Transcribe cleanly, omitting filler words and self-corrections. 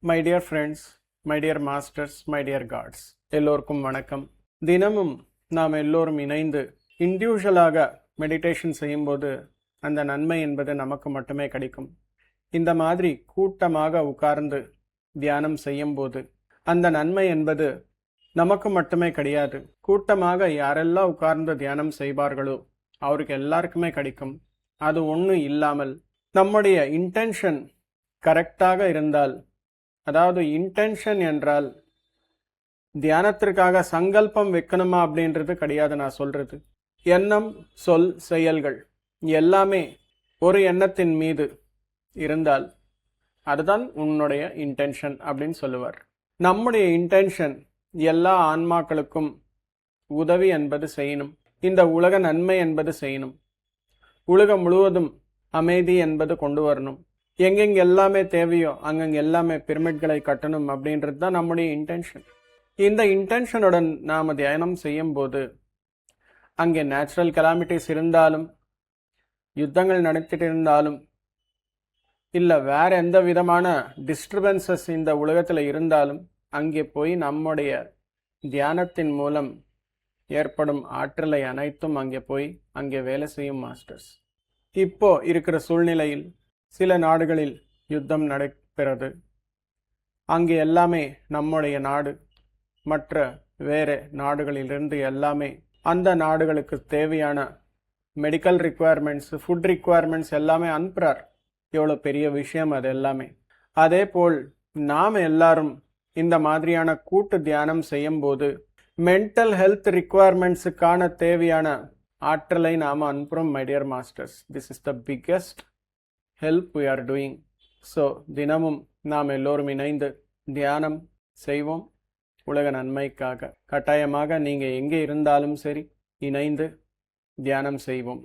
My dear friends, my dear masters, my dear gods, எல்லோருக்கும் வணக்கம். தினமும் நாம் எல்லோரும் இணைந்து இண்டிவிஜுவலாக மெடிடேஷன் செய்யும்போது அந்த நன்மை என்பது நமக்கு மட்டுமே கிடைக்கும். இந்த மாதிரி கூட்டமாக உட்கார்ந்து தியானம் செய்யும்போது அந்த நன்மை என்பது நமக்கு மட்டுமே கிடையாது. கூட்டமாக யாரெல்லாம் உட்கார்ந்து தியானம் செய்வார்களோ அவருக்கு எல்லாருக்குமே கிடைக்கும். அது ஒன்றும் இல்லாமல் நம்முடைய இன்டென்ஷன் கரெக்டாக இருந்தால், அதாவது இன்டென்ஷன் என்றால் தியானத்திற்காக சங்கல்பம் வைக்கணுமா அப்படின்றது கிடையாது. நான் சொல்றது எண்ணம், சொல், செயல்கள் எல்லாமே ஒரு எண்ணத்தின் மீது இருந்தால் அதுதான் உன்னுடைய இன்டென்ஷன் அப்படின்னு சொல்லுவார். நம்முடைய இன்டென்ஷன் எல்லா ஆன்மாக்களுக்கும் உதவி என்பது செய்யணும், இந்த உலக நன்மை என்பது செய்யணும், உலகம் முழுவதும் அமைதி என்பது கொண்டு வரணும், எங்கெங்க எல்லாமே தேவையோ அங்கங்க எல்லாமே பிரமிட்களை கட்டணும் அப்படின்றது தான் நம்முடைய இன்டென்ஷன். இந்த இன்டென்ஷனுடன் நாம் தியானம் செய்யும் போது அங்கே நேச்சுரல் கலாமிட்டிஸ் இருந்தாலும், யுத்தங்கள் நடத்திட்டு இருந்தாலும், இல்லை வேற எந்த விதமான டிஸ்டர்பன்சஸ் இந்த உலகத்தில் இருந்தாலும் அங்கே போய் நம்முடைய தியானத்தின் மூலம் ஏற்படும் ஆற்றலை அனைத்தும் அங்கே போய் அங்கே வேலை செய்யும் மாஸ்டர்ஸ். இப்போ இருக்கிற சூழ்நிலையில் சில நாடுகளில் யுத்தம் நடக்கிறது. அங்கே எல்லாமே நம்முடைய நாடு மற்ற வேறு நாடுகளிலிருந்து எல்லாமே அந்த நாடுகளுக்கு தேவையான மெடிக்கல் ரிக்குவயர்மெண்ட்ஸ், ஃபுட் ரிக்குவயர்மெண்ட்ஸ் எல்லாமே அனுப்புகிறார். எவ்வளோ பெரிய விஷயம் அது எல்லாமே. அதே போல் நாம் எல்லாரும் இந்த மாதிரியான கூட்டு தியானம் செய்யும் போது மென்டல் ஹெல்த் ரிக்குவயர்மெண்ட்ஸுக்கான தேவையான ஆற்றலை நாம் அனுப்புகிறோம். My dear masters, this is the biggest help we are doing. So தினமும் நாம் எல்லோரும் இணைந்து தியானம் செய்வோம் உலக நன்மைக்காக. கட்டாயமாக நீங்கள் எங்கே இருந்தாலும் சரி இணைந்து தியானம் செய்வோம்.